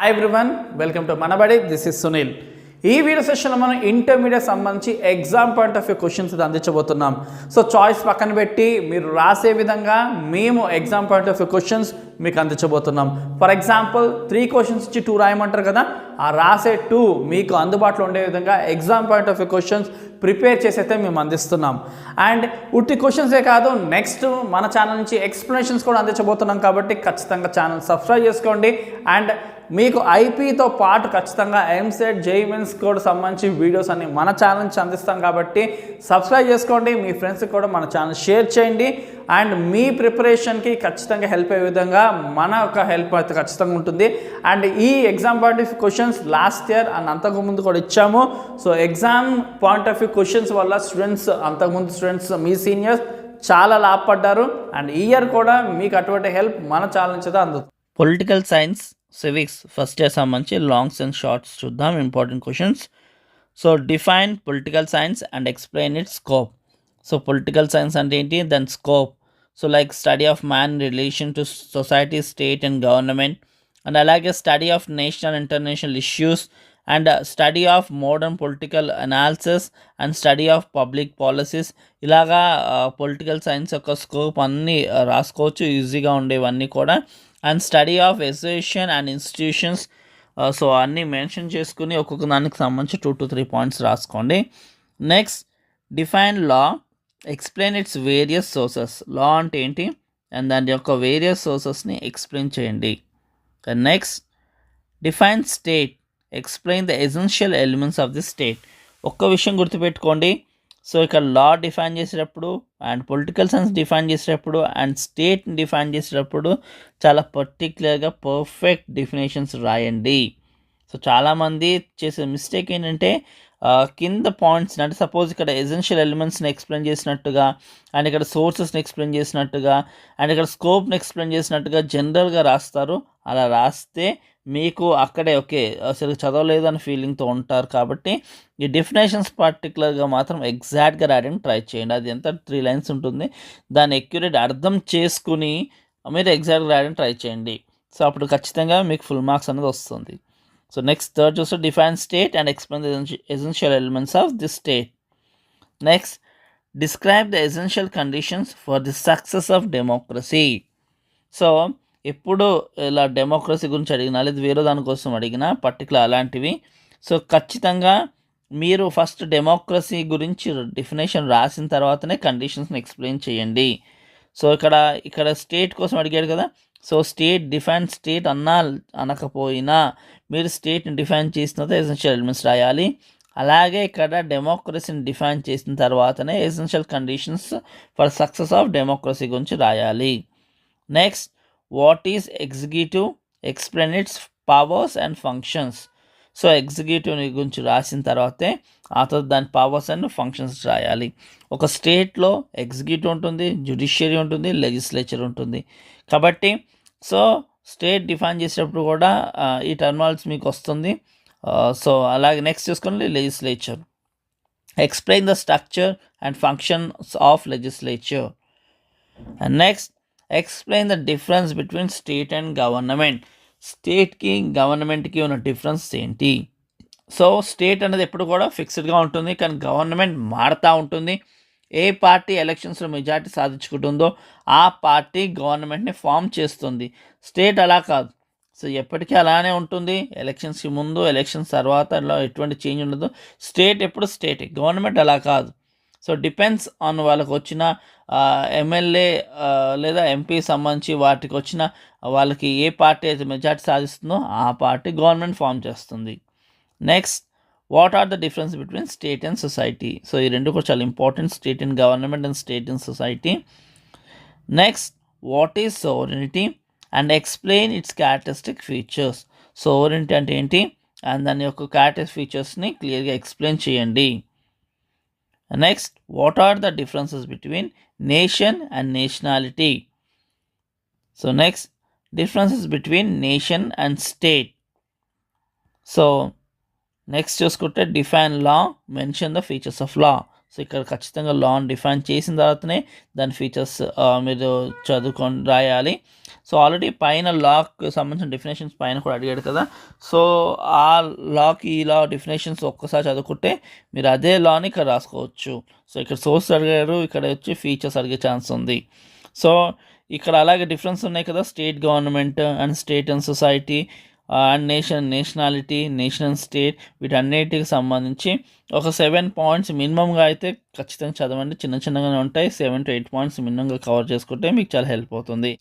Hi everyone, welcome to Manabadi. This is Sunil. ఈ video సెషన్లో మనం ఇంటర్మీడియట్ సంబంధించి exam point of view questions అందించబోతున్నాం. సో చాయిస్ పక్కన పెట్టి మీరు రాసే విధంగా మేము exam point of view questions మీకు అందించబోతున్నాం. ఫర్ ఎగ్జాంపుల్ 3 క్వశ్చన్స్ ఇచ్చి 2 రాయమంటారు కదా, ఆ రాసే 2 మీకు అందుబాటులో ఉండే విధంగా exam point of view questions prepare చేసి అయితే మేము అందిస్తున్నాం. అండ్ ఉట్టి క్వశ్చన్సే కాదు, నెక్స్ట్ మన ఛానల్ నుంచి ఎక్స్ప్లెనేషన్స్ కూడా అందించబోతున్నాం. కాబట్టి ఖచ్చితంగా ఛానల్ సబ్స్క్రైబ్ చేసుకోండి. అండ్ మీకు ఐపీతో పాటు ఖచ్చితంగా ఎంసెట్ జేఈఈ మెయిన్స్ కూడా సంబంధించి వీడియోస్ అన్ని మన ఛానల్ నుంచి అందిస్తాం. కాబట్టి సబ్స్క్రైబ్ చేసుకోండి, మీ ఫ్రెండ్స్కి కూడా మన ఛానల్ షేర్ చేయండి. అండ్ మీ ప్రిపరేషన్కి ఖచ్చితంగా హెల్ప్ అయ్యే విధంగా మన యొక్క హెల్ప్ అయితే ఖచ్చితంగా ఉంటుంది. అండ్ ఈ exam point of view questions last year and అంతకుముందు కూడా ఇచ్చాము. So exam point of view questions వల్ల స్టూడెంట్స్, అంతకుముందు స్టూడెంట్స్, మీ సీనియర్స్ చాలా లాభపడ్డారు. అండ్ ఈ ఇయర్ కూడా మీకు అటువంటి హెల్ప్ మన ఛానల్ నుంచి అయితే అందుతుంది. Political science, civics first year సంబంధించి లాంగ్స్ అండ్ షార్ట్స్ చూద్దాం. Important questions. So define political science and explain it scope. So political science అంటే ఏంటి, దాని scope. So like study of man relation to society, state and government. And అలాగే study of national international issues and study of modern political analysis and study of public policies. ఇలాగా political science యొక్క scope అన్నీ రాసుకోవచ్చు, ఈజీగా ఉండేవన్నీ కూడా. And study of association and institutions. So అన్నీ mention చేసుకుని ఒక్కొక్క దానికి సంబంధించి 2 to 3 పాయింట్స్ రాసుకోండి. Next define law, explain its various sources. Law అంటే ఏంటి అండ్ దాని యొక్క వేరియస్ సోర్సెస్ని ఎక్స్ప్లెయిన్ చేయండి. Next define state, explain the essential elements of the state. ఒక్క విషయం గుర్తుపెట్టుకోండి. సో ఇక్కడ లా డిఫైన్ చేసేటప్పుడు అండ్ పొలిటికల్ సైన్స్ డిఫైన్ చేసేటప్పుడు అండ్ స్టేట్ డిఫైన్ చేసేటప్పుడు చాలా పర్టికులర్గా పర్ఫెక్ట్ డెఫినేషన్స్ రాయండి. సో చాలామంది చేసే మిస్టేక్ ఏంటంటే కింద పాయింట్స్ అంటే సపోజ్ ఇక్కడ ఎసెన్షియల్ ఎలిమెంట్స్ని ఎక్స్ప్లెయిన్ చేసినట్టుగా అండ్ ఇక్కడ సోర్సెస్ని ఎక్స్ప్లెయిన్ చేసినట్టుగా అండ్ ఇక్కడ స్కోప్ని ఎక్స్ప్లెయిన్ చేసినట్టుగా జనరల్గా రాస్తారు. అలా రాస్తే మీకు అక్కడే ఓకే అసలు చదవలేదు అని ఫీలింగ్తో ఉంటారు. కాబట్టి ఈ డెఫినేషన్స్ పర్టికులర్గా మాత్రం ఎగ్జాక్ట్గా రాయడానికి ట్రై చేయండి. అది ఎంత 3 లైన్స్ ఉంటుంది, దాన్ని ఎక్యురేట్ అర్థం చేసుకుని మీరు ఎగ్జాక్ట్గా రాయడానికి ట్రై చేయండి. సో అప్పుడు ఖచ్చితంగా మీకు ఫుల్ మార్క్స్ అనేది వస్తుంది. సో నెక్స్ట్ థర్డ్ చూస్తే define state and explain the essential elements of the state. Next describe the essential conditions for the success of democracy. So ఎప్పుడు ఇలా డెమోక్రసీ గురించి అడిగినా లేదా వేరే దానికోసం అడిగినా పర్టికులర్ అలాంటివి. సో ఖచ్చితంగా మీరు ఫస్ట్ డెమోక్రసీ గురించి డెఫినేషన్ రాసిన తర్వాతనే కండిషన్స్ని ఎక్స్ప్లెయిన్ చేయండి. సో ఇక్కడ స్టేట్ కోసం అడిగాడు కదా, సో స్టేట్ డిఫైన్ స్టేట్ అనకపోయినా మీరు స్టేట్ని డిఫైన్ చేసిన తర్వాత ఎసెన్షియల్ ఎలిమెంట్స్ రాయాలి. అలాగే ఇక్కడ డెమోక్రసీని డిఫైన్ చేసిన తర్వాతనే essential conditions for success of democracy గురించి రాయాలి. Next what is executive, explain it's powers and functions. So executive గురించి రాసిన తర్వాతే ఆ తర్వాత దాని పవర్స్ అండ్ ఫంక్షన్స్ రాయాలి. ఒక స్టేట్లో ఎగ్జిక్యూటివ్ ఉంటుంది, జ్యుడిషియరీ ఉంటుంది, లెజిస్లేచర్ ఉంటుంది. కాబట్టి సో స్టేట్ డిఫైన్ చేసేటప్పుడు కూడా ఈ టర్మినాలజీ మీకు వస్తుంది. సో అలాగే నెక్స్ట్ చూసుకోండి legislature, explain the structure and functions of legislature. And next explain the difference between state and government. స్టేట్కి గవర్నమెంట్కి ఉన్న డిఫరెన్స్ ఏంటి. సో స్టేట్ అనేది ఎప్పుడు కూడా ఫిక్స్డ్గా ఉంటుంది, కానీ గవర్నమెంట్ మారుతూ ఉంటుంది. ఏ పార్టీ ఎలక్షన్స్లో మెజారిటీ సాధించుకుంటుందో ఆ పార్టీ గవర్నమెంట్ని ఫామ్ చేస్తుంది. స్టేట్ అలా కాదు. సో ఎప్పటికీ అలానే ఉంటుంది. ఎలక్షన్స్కి ముందు, ఎలక్షన్స్ తర్వాత ఇలా ఎటువంటి చేంజ్ ఉండదు. స్టేట్ ఎప్పుడు స్టేట్, గవర్నమెంట్ అలా కాదు. సో డిపెండ్స్ ఆన్ వాళ్ళకి వచ్చిన ఎమ్మెల్యే లేదా ఎంపీ సంబంధించి వాటికి వచ్చిన వాళ్ళకి ఏ పార్టీ అయితే మెజార్టీ సాధిస్తుందో ఆ పార్టీ గవర్నమెంట్ ఫామ్ చేస్తుంది. Next what are the difference between state and society. So ఈ రెండు కూడా చాలా important, state and government and state and society. Next what is sovereignty and explain its characteristic features. Sovereignty అంటే ఏంటి and దాని యొక్క characteristic ఫీచర్స్ని క్లియర్గా ఎక్స్ప్లెయిన్ చేయండి. Next what are the differences between nation and nationality. So next differences between nation and state. So next చూసుకుంటే define law, mention the features of law. So ఇక్కడ ఖచ్చితంగా లాని define చేసిన తర్వాతనే దాని ఫీచర్స్ మీరు చదువుకొని రాయాలి. సో ఆల్రెడీ పైన లాక్ సంబంధించిన డెఫినేషన్స్ పైన కూడా అడిగాడు కదా, సో ఆ లాకి ఈ లా డెఫినేషన్స్ ఒక్కసారి చదువుకుంటే మీరు అదే లాని ఇక్కడ రాసుకోవచ్చు. సో ఇక్కడ సోర్స్ అడిగారు, ఇక్కడ వచ్చి ఫీచర్స్ అడిగే ఛాన్స్ ఉంది. సో ఇక్కడ అలాగే డిఫరెన్స్ ఉన్నాయి కదా, state government and state and society and nationality, nation and state, వీటన్నిటికి సంబంధించి ఒక 7 పాయింట్స్ మినిమంగా అయితే ఖచ్చితంగా చదవండి. చిన్నగానే ఉంటాయి, 7 to 8 పాయింట్స్ మినిమంగా కవర్ చేసుకుంటే మీకు చాలా హెల్ప్ అవుతుంది.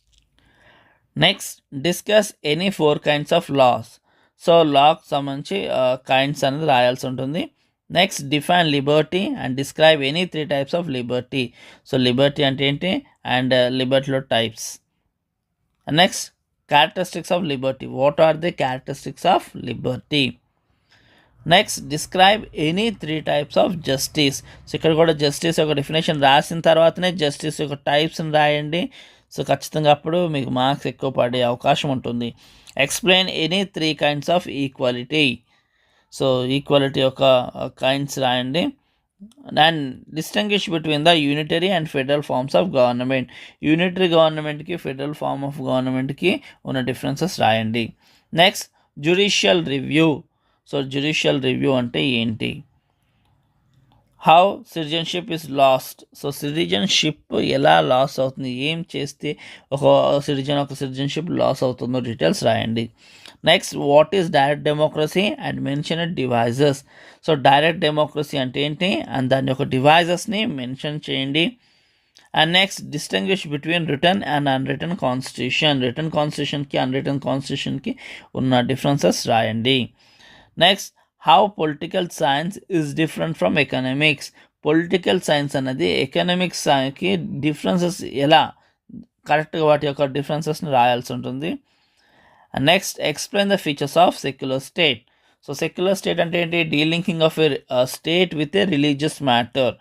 Next, discuss any 4 kinds of laws. So లాకి సంబంధించి కైండ్స్ అనేది రాయాల్సి ఉంటుంది. Next, define liberty and describe any 3 types of liberty. So liberty అంటే ఏంటి అండ్ లిబర్టీలో types. Next, characteristics of liberty. What are the characteristics of liberty? Next, describe any 3 types of justice. So ఇక్కడ కూడా justice యొక్క definition రాసిన తర్వాతనే justice యొక్క టైప్స్ని రాయండి. సో ఖచ్చితంగా అప్పుడు మీకు మార్క్స్ ఎక్కువ పడే అవకాశం ఉంటుంది. Explain any 3 kinds of equality. So equality యొక్క కైండ్స్ రాయండి. And distinguish between the unitary and federal forms of government. Unitary గవర్నమెంట్కి ఫెడరల్ ఫార్మ్ ఆఫ్ గవర్నమెంట్కి ఉన్న డిఫరెన్సెస్ రాయండి. Next, judicial review. So judicial review అంటే ఏంటి? How citizenship is lost. So citizenship ఎలా loss అవుతుంది, ఏం చేస్తే ఒక సిటిజన్షిప్ లాస్ అవుతుందో డీటెయిల్స్ రాయండి. Next, what is direct democracy and mention devices. So direct democracy అంటే ఏంటి అండ్ దాని యొక్క డివైజెస్ని మెన్షన్ చేయండి. And next, distinguish between written and unwritten constitution. Written కాన్స్టిట్యూషన్కి అన్రిటర్న్ కాన్స్టిట్యూషన్కి ఉన్న డిఫరెన్సెస్ రాయండి. Next, how political science is different from economics. Political science అనేది ఎకనామిక్స్కి డిఫరెన్సెస్ ఎలా కరెక్ట్గా వాటి యొక్క డిఫరెన్సెస్ని రాయాల్సి ఉంటుంది. Next, explain the features of secular state. So secular state అంటే ఏంటి? Delinking of a state with a religious matter.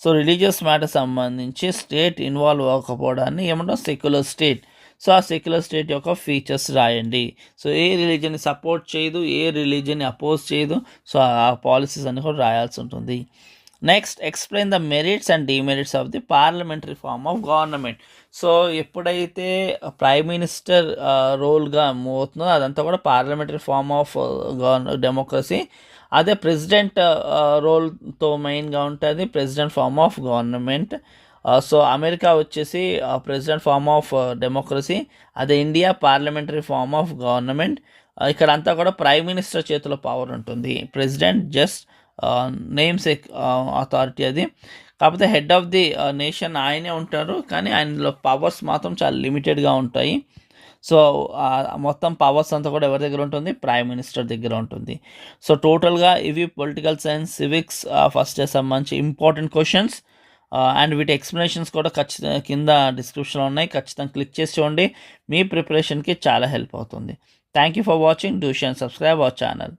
So religious matter సంబంధించి స్టేట్ ఇన్వాల్వ్ అవ్వకపోవడాన్ని ఏమంటాం? Secular state. సో ఆ సెక్యులర్ స్టేట్ యొక్క ఫీచర్స్ రాయండి. సో ఏ రిలీజియన్ని సపోర్ట్ చేయదు, ఏ రిలీజియన్ని అపోజ్ చేయదు. సో ఆ పాలసీస్ అన్ని కూడా రాయాల్సి ఉంటుంది. Next, explain the merits and demerits of the parliamentary form of government. So ఎప్పుడైతే ప్రైమ్ మినిస్టర్ రోల్గా మూవ్ అవుతుందో అదంతా కూడా పార్లమెంటరీ ఫార్మ్ ఆఫ్ డెమోక్రసీ. అదే ప్రెసిడెంట్ రోల్తో మెయిన్గా ఉంటుంది president form of government. So America వచ్చేసి ప్రెసిడెంట్ ఫార్మ్ ఆఫ్ డెమోక్రసీ, అదే India parliamentary form of government. ఇక్కడ అంతా కూడా ప్రైమ్ మినిస్టర్ చేతిలో పవర్ ఉంటుంది. ప్రెసిడెంట్ జస్ట్ నేమ్స్ అథారిటీ అది. కాకపోతే హెడ్ ఆఫ్ ది నేషన్ ఆయనే ఉంటారు, కానీ ఆయనలో పవర్స్ మాత్రం చాలా లిమిటెడ్గా ఉంటాయి. సో మొత్తం పవర్స్ అంతా కూడా ఎవరి దగ్గర ఉంటుంది? ప్రైమ్ మినిస్టర్ దగ్గర ఉంటుంది. సో టోటల్గా ఇవి political science, civics first year సంబంధించి ఇంపార్టెంట్ క్వశ్చన్స్. అండ్ వీటి ఎక్స్ప్లెనేషన్స్ కూడా ఖచ్చితంగా కింద డిస్క్రిప్షన్లో ఉన్నాయి, ఖచ్చితంగా క్లిక్ చేసి చూడండి. మీ ప్రిపరేషన్కి చాలా హెల్ప్ అవుతుంది. Thank you for watching. Do share and subscribe our channel.